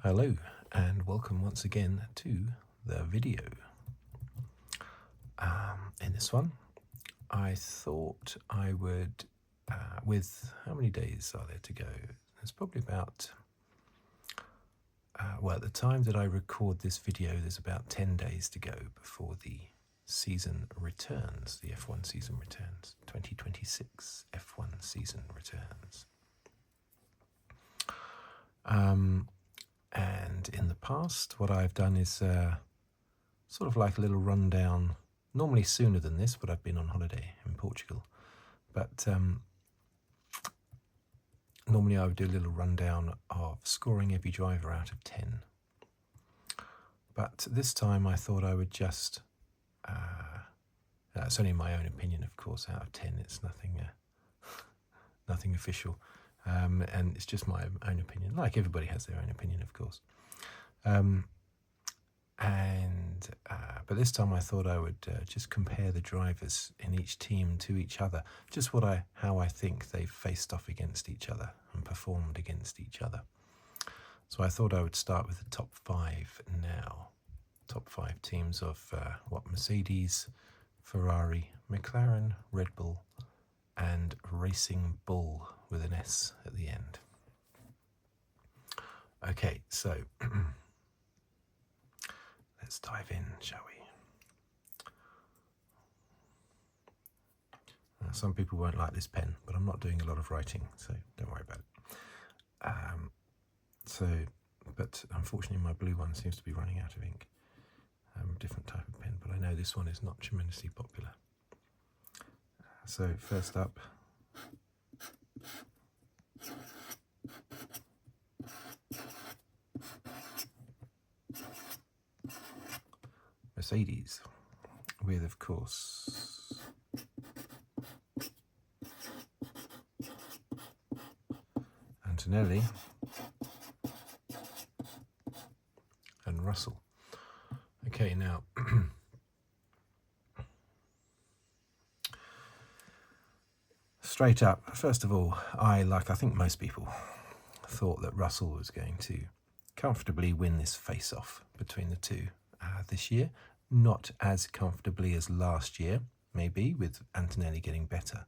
Hello and welcome once again to the video. In this one, I thought I would, with how many days are there to go? There's probably about, at the time that I record this video, there's about 10 days to go before the season returns, the F1 season returns, 2026 F1 season returns. And in the past, what I've done is sort of like a little rundown, normally sooner than this, but I've been on holiday in Portugal. But normally I would do a little rundown of scoring every driver out of 10. But this time I thought I would just, it's only my own opinion, of course, out of 10. It's nothing, nothing official. And it's just my own opinion, like everybody has their own opinion, of course. But this time I thought I would just compare the drivers in each team to each other, just how I think they've faced off against each other and performed against each other. So I thought I would start with the top 5 now. Top 5 teams of Mercedes, Ferrari, McLaren, Red Bull, and Racing Bull with an S at the end. Okay, so let's dive in, shall we? Some people won't like this pen, but I'm not doing a lot of writing, so don't worry about it. But unfortunately my blue one seems to be running out of ink. Different type of pen, but I know this one is not tremendously popular. So first up, Mercedes, with, of course, Antonelli and Russell. Okay, now straight up, first of all, I think most people, thought that Russell was going to comfortably win this face-off between the two this year. Not as comfortably as last year, maybe, with Antonelli getting better.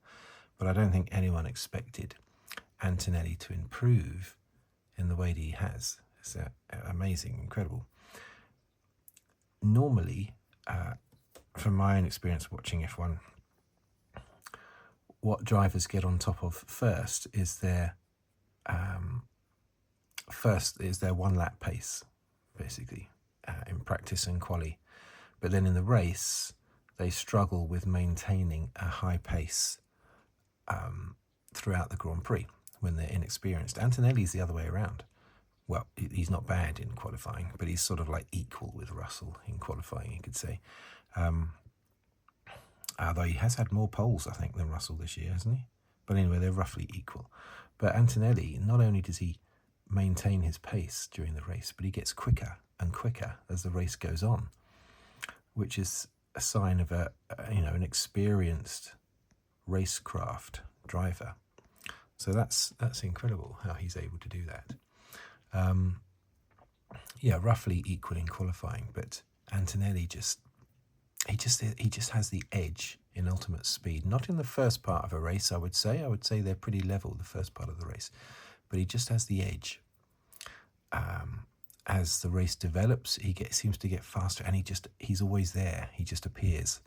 But I don't think anyone expected Antonelli to improve in the way that he has. It's amazing, incredible. Normally, from my own experience watching F1, what drivers get on top of first is their one-lap pace, basically, in practice and quali. But then in the race, they struggle with maintaining a high pace throughout the Grand Prix when they're inexperienced. Antonelli's the other way around. Well, he's not bad in qualifying, but he's sort of like equal with Russell in qualifying, you could say. Although he has had more poles, I think, than Russell this year, hasn't he? But anyway, they're roughly equal. But Antonelli, not only does he maintain his pace during the race, but he gets quicker and quicker as the race goes on, which is a sign of an experienced racecraft driver. So that's incredible how he's able to do that. Roughly equal in qualifying, but Antonelli just has the edge in ultimate speed. Not in the first part of a race, I would say. I would say they're pretty level the first part of the race, but he just has the edge. As the race develops, he seems to get faster, and he's always there. He just appears.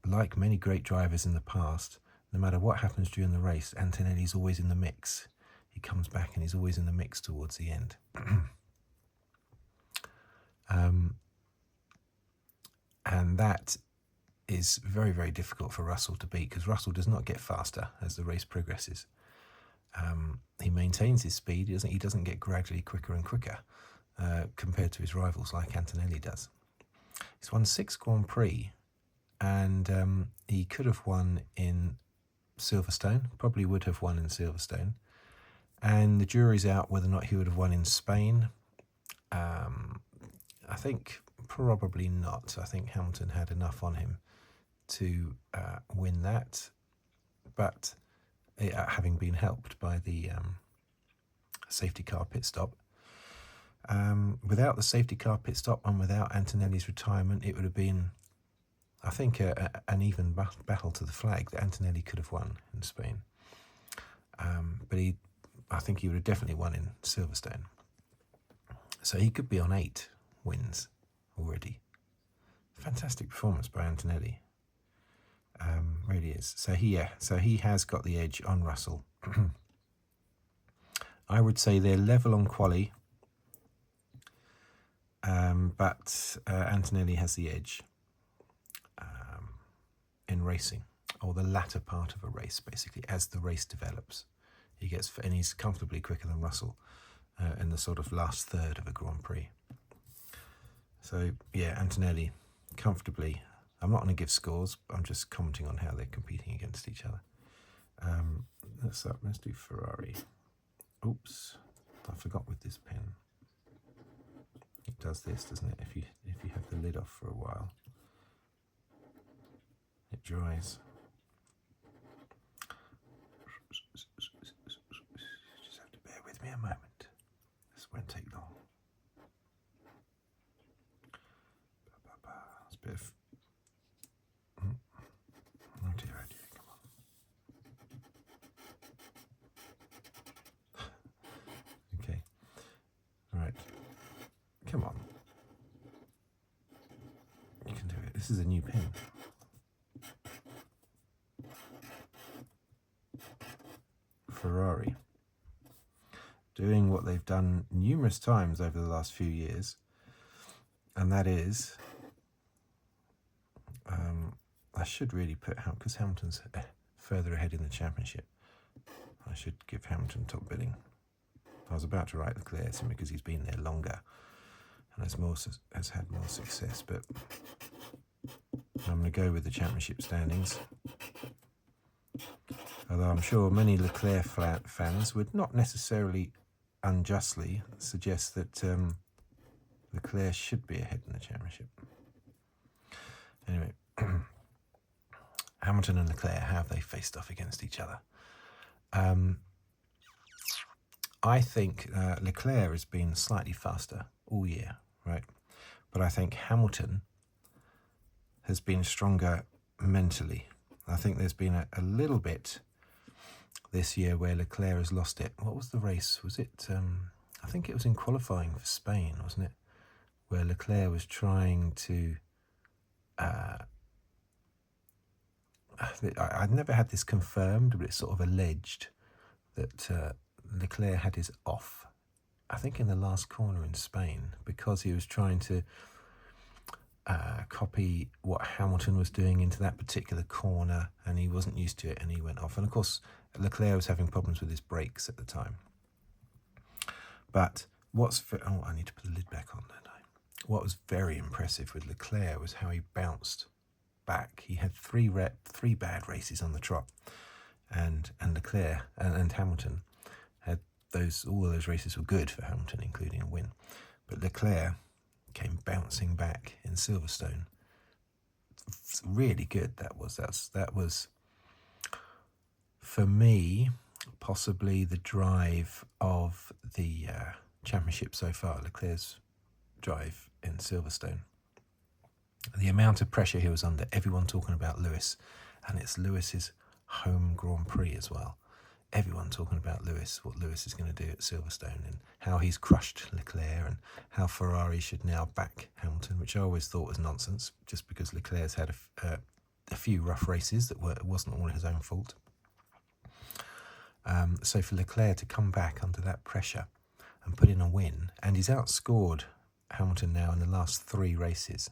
Like many great drivers in the past, no matter what happens during the race, Antonelli's always in the mix. He comes back and he's always in the mix towards the end. And that is very, very difficult for Russell to beat, because Russell does not get faster as the race progresses. He maintains his speed. He doesn't get gradually quicker and quicker compared to his rivals like Antonelli does. He's won 6 Grand Prix, and he could have won in Silverstone, probably would have won in Silverstone. And the jury's out whether or not he would have won in Spain. I think probably not. I think Hamilton had enough on him to win that, but having been helped by the safety car pit stop. Without the safety car pit stop and without Antonelli's retirement, it would have been, I think, an even battle to the flag that Antonelli could have won in Spain. But I think he would have definitely won in Silverstone. So he could be on 8 wins already. Fantastic performance by Antonelli. Really is. So he has got the edge on Russell. I would say they're level on quali, but Antonelli has the edge in racing, or the latter part of a race, basically, as the race develops. He's comfortably quicker than Russell in the sort of last third of a Grand Prix. So, yeah, Antonelli, comfortably. I'm not going to give scores, I'm just commenting on how they're competing against each other. Let's do Ferrari. Oops, I forgot with this pen. It does this, doesn't it? If you have the lid off for a while, it dries. Just have to bear with me a moment. This won't take long. It's a bit of... Oh dear, come on. Okay. Right. Come on. You can do it. This is a new pen. Ferrari. Doing what they've done numerous times over the last few years, and that is, I should really put, because Hamilton's further ahead in the championship, I should give Hamilton top billing. I was about to write Leclerc simply because he's been there longer and has had more success, but I'm going to go with the championship standings. Although I'm sure many Leclerc fans would not necessarily unjustly suggest that Leclerc should be ahead in the championship. Anyway, Hamilton and Leclerc, how have they faced off against each other? I think Leclerc has been slightly faster all year, right? But I think Hamilton has been stronger mentally. I think there's been a little bit this year where Leclerc has lost it. What was the race? Was it, I think it was in qualifying for Spain, wasn't it? Where Leclerc was trying to, I'd never had this confirmed, but it's sort of alleged that Leclerc had his off, I think in the last corner in Spain, because he was trying to copy what Hamilton was doing into that particular corner, and he wasn't used to it, and he went off. And of course, Leclerc was having problems with his brakes at the time. But I need to put the lid back on, don't I? What was very impressive with Leclerc was how he bounced back. He had three bad races on the trot, and Leclerc and Hamilton had all of those races were good for Hamilton, including a win. But Leclerc came bouncing back in Silverstone. It's really good. That was for me possibly the drive of the championship so far. Leclerc's drive in Silverstone. The amount of pressure he was under. Everyone talking about Lewis, and it's Lewis's home Grand Prix as well. Everyone talking about Lewis, what Lewis is going to do at Silverstone, and how he's crushed Leclerc, and how Ferrari should now back Hamilton, which I always thought was nonsense, just because Leclerc's had a few rough races that wasn't all his own fault. So for Leclerc to come back under that pressure and put in a win, and he's outscored Hamilton now in the last 3 races.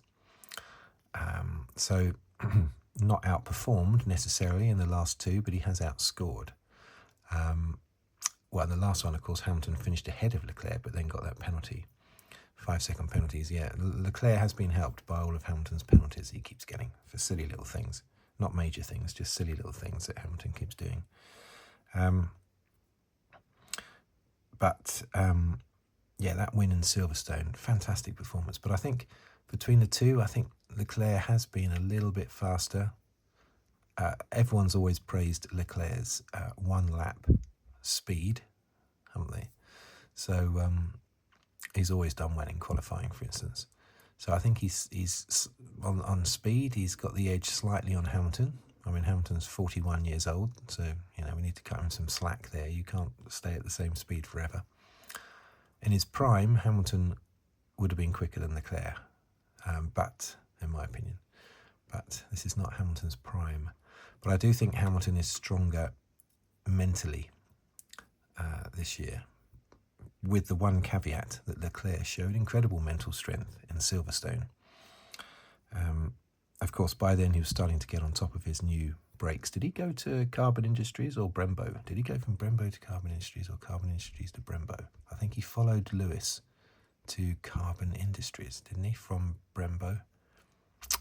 So not outperformed necessarily in the last 2, but he has outscored. Well, the last one, of course, Hamilton finished ahead of Leclerc, but then got that penalty. 5-second penalties, yeah. Leclerc has been helped by all of Hamilton's penalties he keeps getting for silly little things. Not major things, just silly little things that Hamilton keeps doing. Yeah, that win in Silverstone, fantastic performance. But I think between the two, I think Leclerc has been a little bit faster. Everyone's always praised Leclerc's 1 lap speed, haven't they? So He's always done well in qualifying, for instance. So I think he's on speed. He's got the edge slightly on Hamilton. I mean, Hamilton's 41 years old, so we need to cut him some slack there. You can't stay at the same speed forever. In his prime, Hamilton would have been quicker than Leclerc, but in my opinion, but this is not Hamilton's prime. But I do think Hamilton is stronger mentally this year, with the one caveat that Leclerc showed incredible mental strength in Silverstone. Of course, by then he was starting to get on top of his new brakes. Did he go to Carbon Industries or Brembo? Did he go from Brembo to Carbon Industries or Carbon Industries to Brembo? I think he followed Lewis to Carbon Industries, didn't he, from Brembo?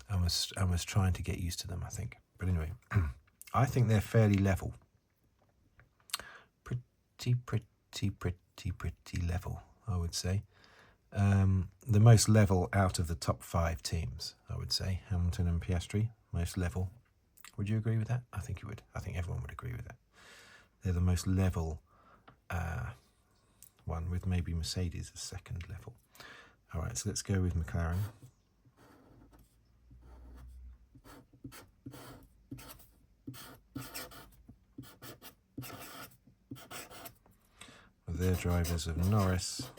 And was trying to get used to them, I think. But anyway, I think they're fairly level. Pretty level, I would say. The most level out of the top 5 teams, I would say. Hamilton and Piastri, most level. Would you agree with that? I think you would. I think everyone would agree with that. They're the most level one, with maybe Mercedes as second level. All right, so let's go with McLaren. With their drivers of Norris,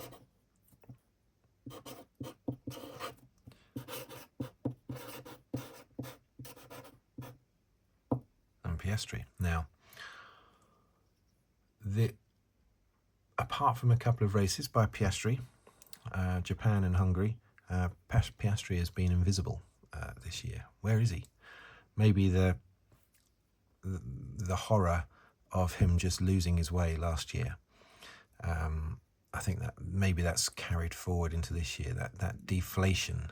and Piastri. Now, apart from a couple of races by Piastri, Japan and Hungary, Piastri has been invisible this year. Where is he? Maybe the horror of him just losing his way last year. I think that maybe that's carried forward into this year. That deflation,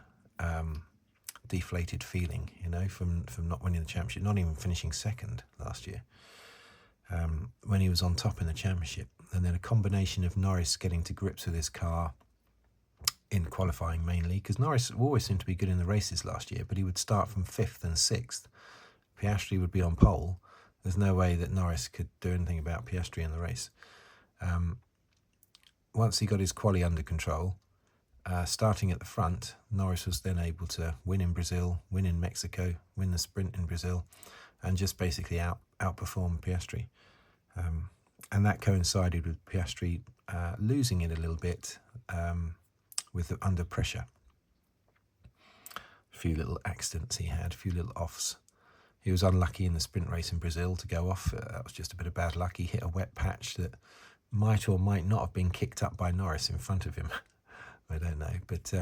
deflated feeling, from not winning the championship, not even finishing second last year, when he was on top in the championship, and then a combination of Norris getting to grips with his car in qualifying mainly, because Norris always seemed to be good in the races last year, but he would start from 5th and 6th. Piastri would be on pole. There's no way that Norris could do anything about Piastri in the race. Once he got his quali under control, starting at the front, Norris was then able to win in Brazil, win in Mexico, win the sprint in Brazil, and just basically outperform Piastri. And that coincided with Piastri losing it a little bit under pressure. A few little accidents he had, a few little offs. He was unlucky in the sprint race in Brazil to go off. That was just a bit of bad luck. He hit a wet patch that might or might not have been kicked up by Norris in front of him. I don't know. But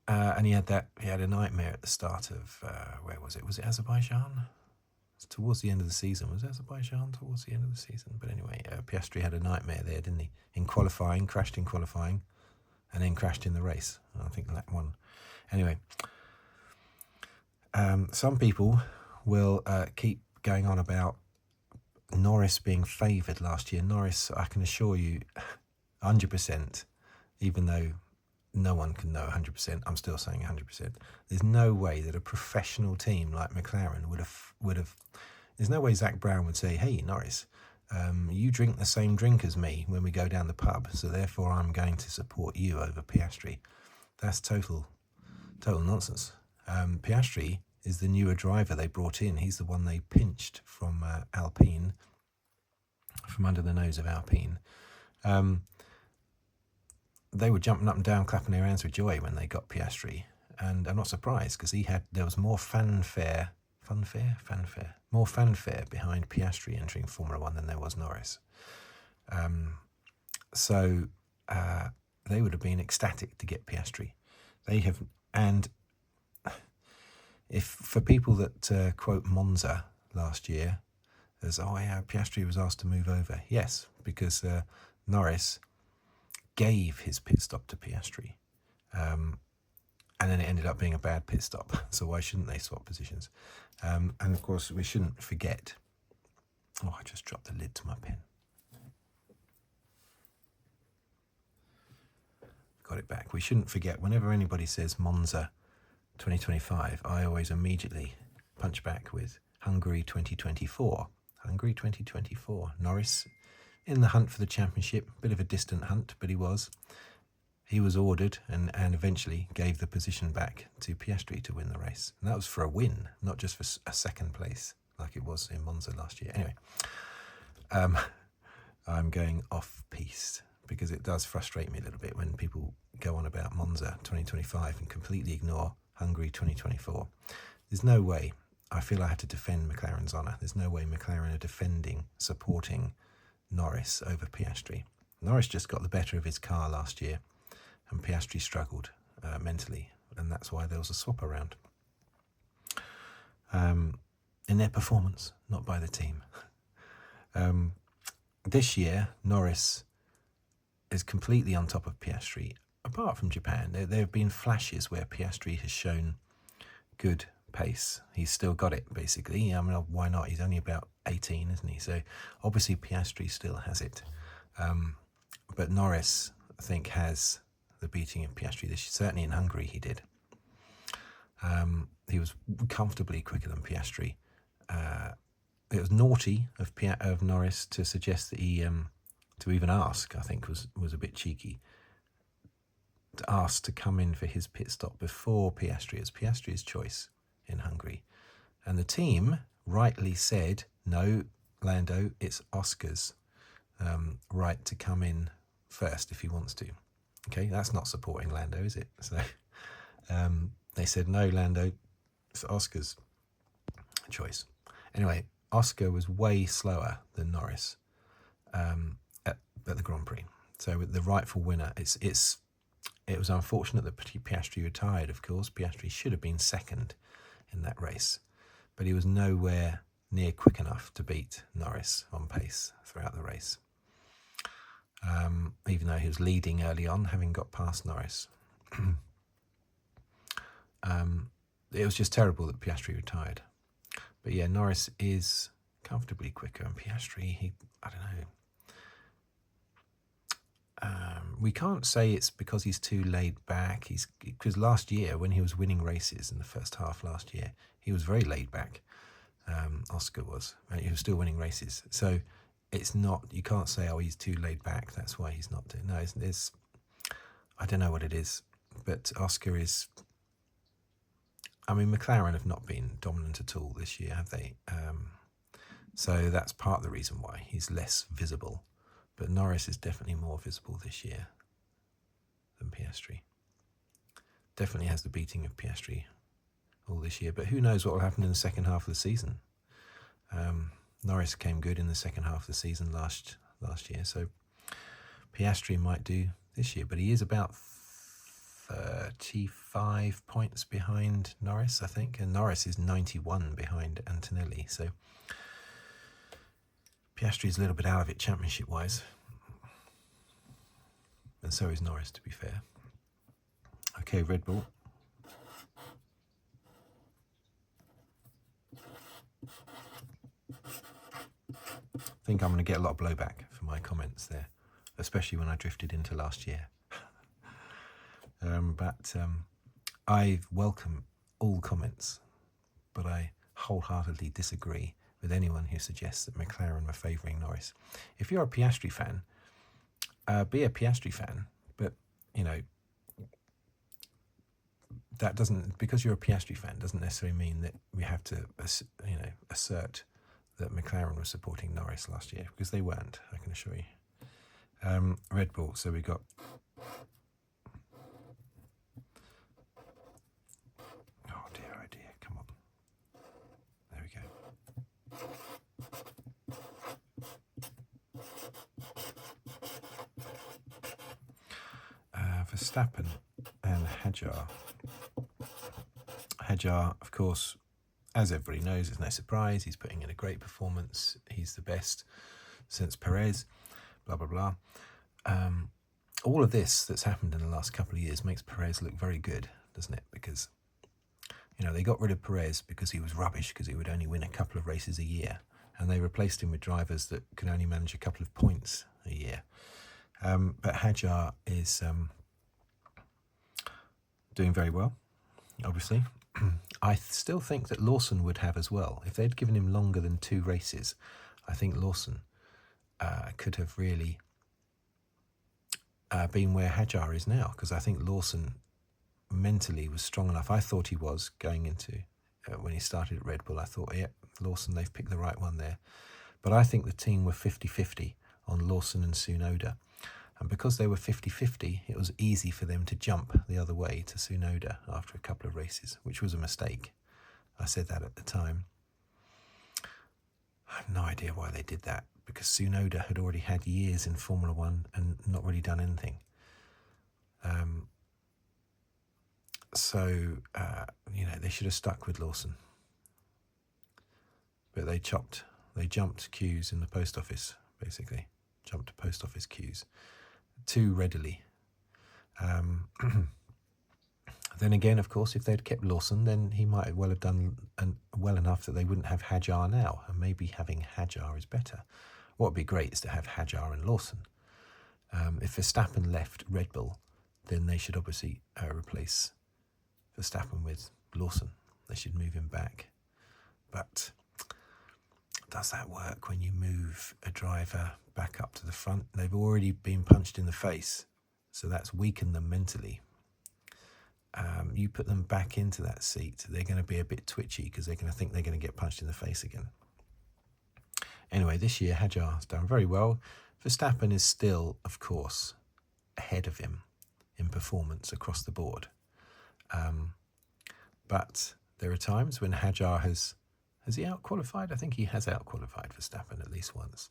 and he had a nightmare at the start of where was it? Was it Azerbaijan? It's towards the end of the season. Was Azerbaijan towards the end of the season? But anyway, Piastri had a nightmare there, didn't he? In qualifying, crashed in qualifying, and then crashed in the race. I think that one. Anyway, some people will keep going on about Norris being favoured last year. Norris, I can assure you, 100%, even though no one can know 100%, I'm still saying 100%. There's no way that a professional team like McLaren would have. There's no way Zach Brown would say, "Hey, Norris, you drink the same drink as me when we go down the pub, so therefore I'm going to support you over Piastri." That's total nonsense. Piastri is the newer driver they brought in. He's the one they pinched from Alpine, from under the nose of Alpine. They were jumping up and down, clapping their hands with joy when they got Piastri. And I'm not surprised, because there was more fanfare behind Piastri entering Formula One than there was Norris. So they would have been ecstatic to get Piastri. And if for people that quote Monza last year as, oh yeah, Piastri was asked to move over. Yes, because Norris gave his pit stop to Piastri. And then it ended up being a bad pit stop. So why shouldn't they swap positions? And of course, we shouldn't forget. Oh, I just dropped the lid to my pen. Got it back. We shouldn't forget, whenever anybody says Monza 2025, I always immediately punch back with Hungary 2024. Hungary 2024. Norris in the hunt for the championship. Bit of a distant hunt, but he was. He was ordered and eventually gave the position back to Piastri to win the race. And that was for a win, not just for a second place like it was in Monza last year. Anyway, I'm going off-piste because it does frustrate me a little bit when people go on about Monza 2025 and completely ignore Hungary 2024. There's no way. I feel I had to defend McLaren's honour. There's no way McLaren are defending, supporting Norris over Piastri. Norris just got the better of his car last year, and Piastri struggled mentally, and that's why there was a swap around. In their performance, not by the team. This year, Norris is completely on top of Piastri, apart from Japan. There have been flashes where Piastri has shown good pace. He's still got it, basically. I mean, why not? He's only about 18, isn't he? So obviously Piastri still has it. But Norris, I think, has the beating of Piastri this year. Certainly in Hungary he did. He was comfortably quicker than Piastri. It was naughty of Norris to suggest that he, to even ask, I think was a bit cheeky, to ask to come in for his pit stop before Piastri. It's Piastri's choice in Hungary. And the team rightly said, no, Lando, it's Oscar's right to come in first if he wants to. Okay, that's not supporting Lando, is it? So they said, no, Lando, it's Oscar's choice. Anyway, Oscar was way slower than Norris at the Grand Prix. So with the rightful winner, it was unfortunate that Piastri retired, of course. Piastri should have been second in that race, but he was nowhere near quick enough to beat Norris on pace throughout the race, even though he was leading early on, having got past Norris. It was just terrible that Piastri retired. But yeah, Norris is comfortably quicker, and Piastri, I don't know. We can't say it's because he's too laid back. Because last year, when he was winning races in the first half last year, he was very laid back. Oscar was, and he was still winning races. So it's not. You can't say, oh, he's too laid back. That's why he's not doing. No, it's I don't know what it is, but Oscar is. I mean, McLaren have not been dominant at all this year, have they? So that's part of the reason why he's less visible. But Norris is definitely more visible this year than Piastri. Definitely has the beating of Piastri all this year. But who knows what will happen in the second half of the season. Norris came good in the second half of the season last year. So Piastri might do this year. But he is about 35 points behind Norris, I think. And Norris is 91 behind Antonelli. So Piastri's a little bit out of it championship-wise. And so is Norris, to be fair. Okay, Red Bull. I think I'm going to get a lot of blowback for my comments there, especially when I drifted into last year. But I welcome all comments, but I wholeheartedly disagree with anyone who suggests that McLaren were favouring Norris. If you're a Piastri fan, be a Piastri fan, but, you know, that doesn't, because you're a Piastri fan, doesn't necessarily mean that we have to, you know, assert that McLaren was supporting Norris last year, because they weren't, I can assure you. Red Bull, so we got... Oh dear, come on. There we go. Verstappen and Hadjar. Hadjar, of course, as everybody knows, it's no surprise. He's putting in a great performance. He's the best since Perez, blah, blah, blah. All of this that's happened in the last couple of years makes Perez look very good, doesn't it? Because, you know, they got rid of Perez because he was rubbish, because he would only win a couple of races a year. And they replaced him with drivers that could only manage a couple of points a year. But Hadjar is doing very well, obviously. I still think that Lawson would have as well. If they'd given him longer than 2 races, I think Lawson could have really been where Hadjar is now, because I think Lawson mentally was strong enough. I thought he was going into when he started at Red Bull. I thought, yeah, Lawson, they've picked the right one there. But I think the team were 50-50 on Lawson and Tsunoda. And because they were 50-50, it was easy for them to jump the other way to Tsunoda after a couple of races, which was a mistake. I said that at the time. I have no idea why they did that, because Tsunoda had already had years in Formula One and not really done anything. They should have stuck with Lawson. But they jumped queues in the post office, basically. Jumped to post office queues too readily. Then again, of course, if they'd kept Lawson, then he might well have done well enough that they wouldn't have Hadjar now, and maybe having Hadjar is better. What would be great is to have Hadjar and Lawson. If Verstappen left Red Bull, then they should obviously replace Verstappen with Lawson. They should move him back. But does that work when you move a driver back up to the front? They've already been punched in the face, so that's weakened them mentally. You put them back into that seat, they're going to be a bit twitchy because they're going to think they're going to get punched in the face again. Anyway, this year Hadjar's done very well. Verstappen is still, of course, ahead of him in performance across the board. But there are times when Hadjar has he out-qualified? I think he has out-qualified Verstappen at least once.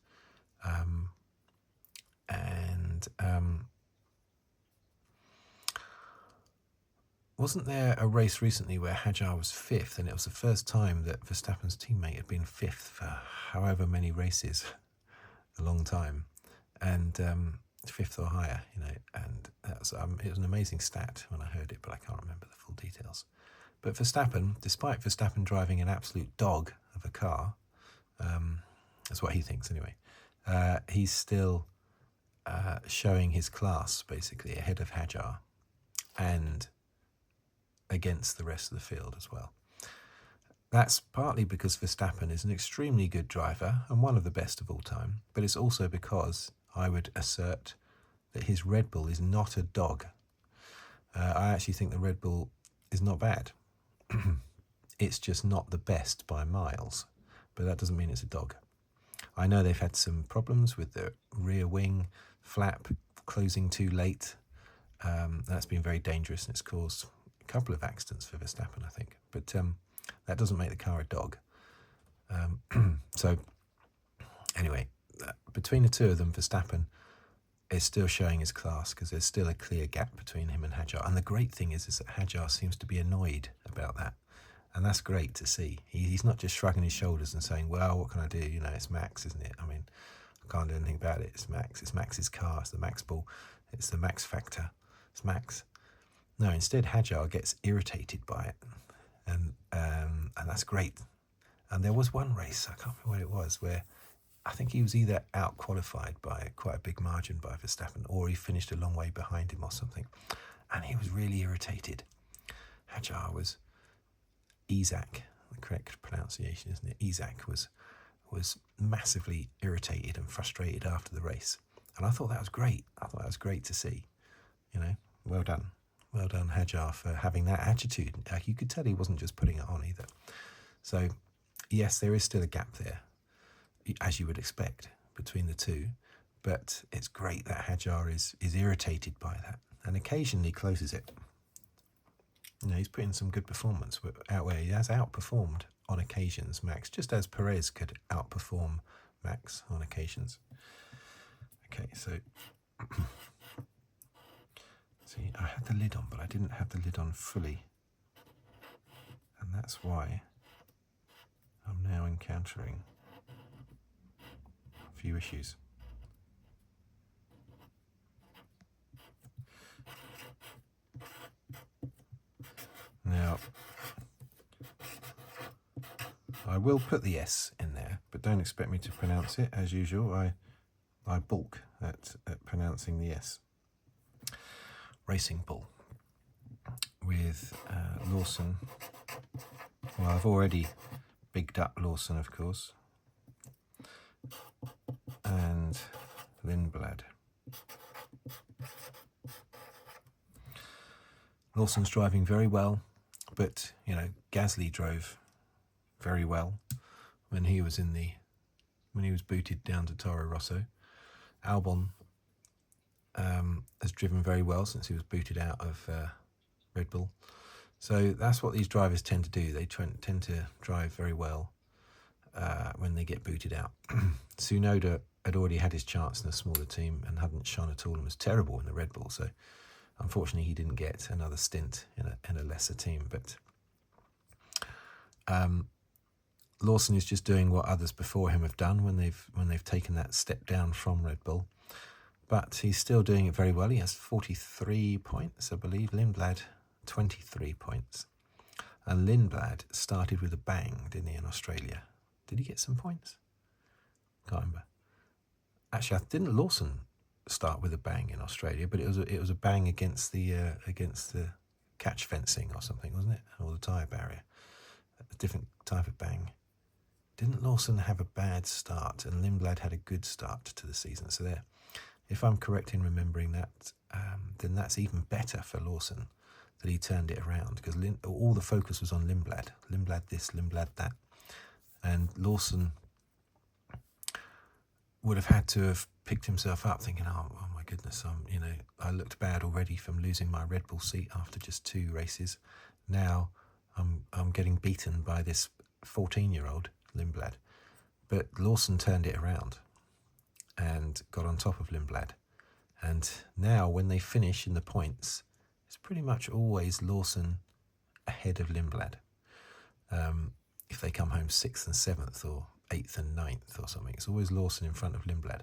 Wasn't there a race recently where Hadjar was 5th, and it was the first time that Verstappen's teammate had been 5th for however many races, a long time, and 5th or higher, and that was, it was an amazing stat when I heard it, but I can't remember the full details. But Verstappen, despite Verstappen driving an absolute dog of a car, that's what he thinks anyway, he's still showing his class, basically, ahead of Hadjar, and against the rest of the field as well. That's partly because Verstappen is an extremely good driver and one of the best of all time, but it's also because I would assert that his Red Bull is not a dog. I actually think the Red Bull is not bad. It's just not the best by miles, but that doesn't mean it's a dog. I know they've had some problems with the rear wing flap closing too late. That's been very dangerous, and it's caused a couple of accidents for Verstappen, I think. But that doesn't make the car a dog. So anyway, between the two of them, Verstappen is still showing his class because there's still a clear gap between him and Hadjar. And the great thing is that Hadjar seems to be annoyed about that. And that's great to see. He's not just shrugging his shoulders and saying, well, what can I do? It's Max, isn't it? I mean, I can't do anything about it. It's Max. It's Max's car. It's the Max ball. It's the Max factor. It's Max. No, instead, Hadjar gets irritated by it. And that's great. And there was one race, I can't remember what it was, where I think he was either out-qualified by quite a big margin by Verstappen, or he finished a long way behind him or something. And he was really irritated. Hadjar was... Isaac, the correct pronunciation, isn't it? Isaac was massively irritated and frustrated after the race. And I thought that was great. I thought that was great to see. Well done. Well done, Hadjar, for having that attitude. You could tell he wasn't just putting it on either. So, yes, there is still a gap there, as you would expect, between the two. But it's great that Hadjar is irritated by that and occasionally closes it. He's put in some good performance out where he has outperformed on occasions Max, just as Perez could outperform Max on occasions. Okay, so see, I had the lid on, but I didn't have the lid on fully, and that's why I'm now encountering a few issues. Now, I will put the S in there, but don't expect me to pronounce it. As usual, I balk at pronouncing the S. Racing Bull with Lawson. Well, I've already bigged up Lawson, of course. And Lawson's driving very well, but Gasly drove very well when he was booted down to Toro Rosso. Albon has driven very well since he was booted out of Red Bull. So that's what these drivers tend to do. They tend to drive very well when they get booted out. Tsunoda had already had his chance in a smaller team and hadn't shone at all and was terrible in the Red Bull. So unfortunately, he didn't get another stint in a lesser team. But Lawson is just doing what others before him have done when they've taken that step down from Red Bull. But he's still doing it very well. He has 43 points, I believe. Lindblad, 23 points. And Lindblad started with a bang, didn't he, in Australia? Did he get some points? Can't remember. Actually, didn't Lawson start with a bang in Australia? But it was a bang against the catch fencing or something, wasn't it? Or the tyre barrier. A different type of bang. Didn't Lawson have a bad start? And Lindblad had a good start to the season. So there. If I'm correct in remembering that, then that's even better for Lawson that he turned it around, because all the focus was on Lindblad. Lindblad this, Lindblad that. And Lawson would have had to have picked himself up thinking, oh my goodness, I looked bad already from losing my Red Bull seat after just 2 races. Now I'm getting beaten by this 14-year-old Lindblad. But Lawson turned it around and got on top of Lindblad. And now when they finish in the points, it's pretty much always Lawson ahead of Lindblad. If they come home 6th and 7th or 8th and 9th or something, it's always Lawson in front of Lindblad.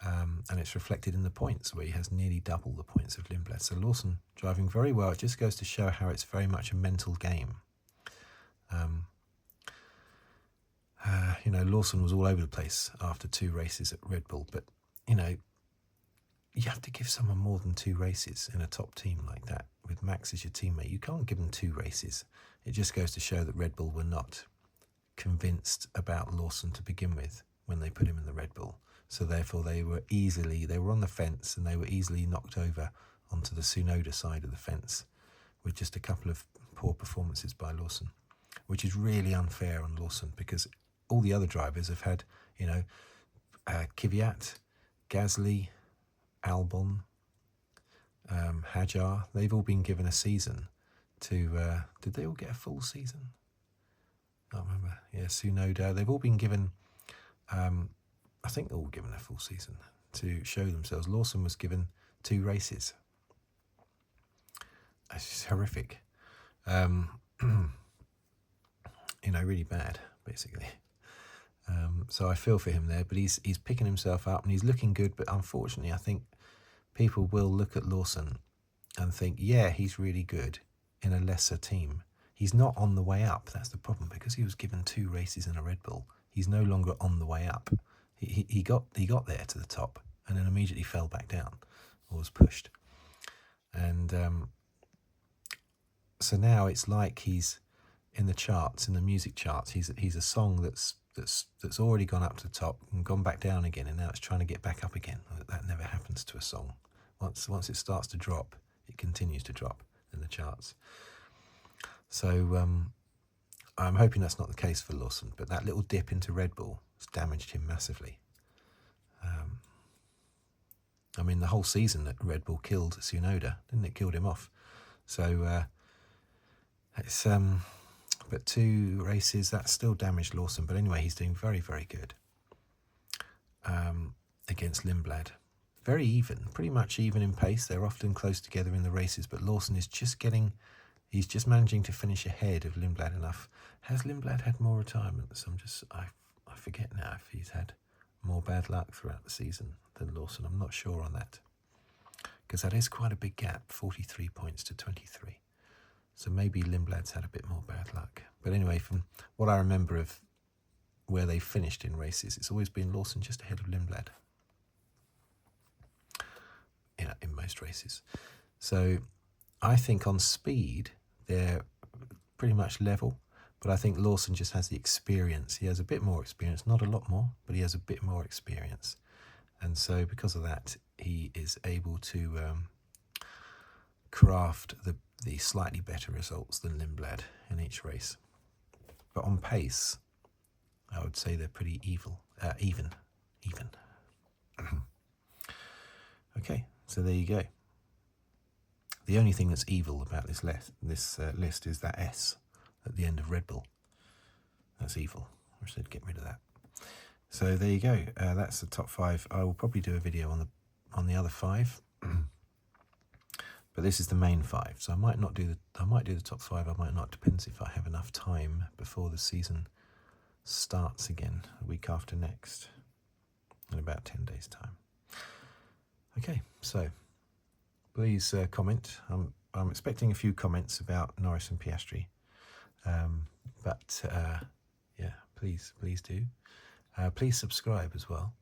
And it's reflected in the points, where he has nearly double the points of Lindblad. So Lawson driving very well. It just goes to show how it's very much a mental game. Lawson was all over the place after 2 races at Red Bull, but you have to give someone more than 2 races in a top team like that with Max as your teammate. You can't give them 2 races. It just goes to show that Red Bull were not convinced about Lawson to begin with when they put him in the Red Bull. So therefore they were on the fence, and they were easily knocked over onto the Tsunoda side of the fence with just a couple of poor performances by Lawson, which is really unfair on Lawson, because all the other drivers have had, Kvyat, Gasly, Albon, Hadjar. They've all been given a season to... did they all get a full season? I can't remember. Yeah, Tsunoda. They've all been given... I think they're all given a full season to show themselves. Lawson was given 2 races. It's just horrific. Really bad, basically. So I feel for him there, but he's picking himself up and he's looking good. But unfortunately, I think people will look at Lawson and think, yeah, he's really good in a lesser team. He's not on the way up. That's the problem, because he was given 2 races in a Red Bull. He's no longer on the way up. He got there to the top and then immediately fell back down or was pushed. And so now it's like he's in the charts, in the music charts. He's a song that's already gone up to the top and gone back down again, and now it's trying to get back up again. That never happens to a song. Once it starts to drop, it continues to drop in the charts. So I'm hoping that's not the case for Lawson, but that little dip into Red Bull has damaged him massively. The whole season that Red Bull killed Tsunoda, didn't it? Killed him off. So it's but 2 races, that still damaged Lawson. But anyway, he's doing very, very good against Lindblad. Very even, pretty much even in pace. They're often close together in the races, but Lawson is he's just managing to finish ahead of Lindblad enough. Has Lindblad had more retirements? I forget now if he's had more bad luck throughout the season than Lawson. I'm not sure on that, because that is quite a big gap, 43 points to 23. So maybe Lindblad's had a bit more bad luck. But anyway, from what I remember of where they finished in races, it's always been Lawson just ahead of Lindblad. In most races. So I think on speed, they're pretty much level. But I think Lawson just has the experience. He has a bit more experience, not a lot more, but he has a bit more experience. And so because of that, he is able to craft the slightly better results than Lindblad in each race. But on pace, I would say they're pretty even. Okay, so there you go. The only thing that's evil about this list is that S at the end of Red Bull. That's evil. I should get rid of that. So there you go. That's the top 5. I will probably do a video on the other 5, but this is the main 5. So I might do the top 5. I might not. Depends if I have enough time before the season starts again, a week after next, in about 10 days' time. Okay, so please comment. I'm expecting a few comments about Norris and Piastri, but yeah, please do. Please subscribe as well,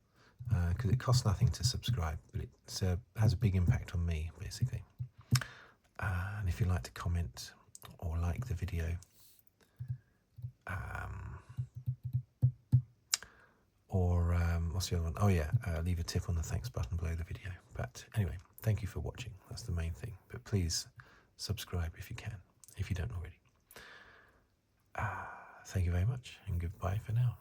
because it costs nothing to subscribe, but it has a big impact on me, basically. And if you'd like to comment or like the video, or what's the other one? Oh yeah, leave a tip on the thanks button below the video. But anyway, thank you for watching. That's the main thing. But please subscribe if you can, if you don't already. Thank you very much, and goodbye for now.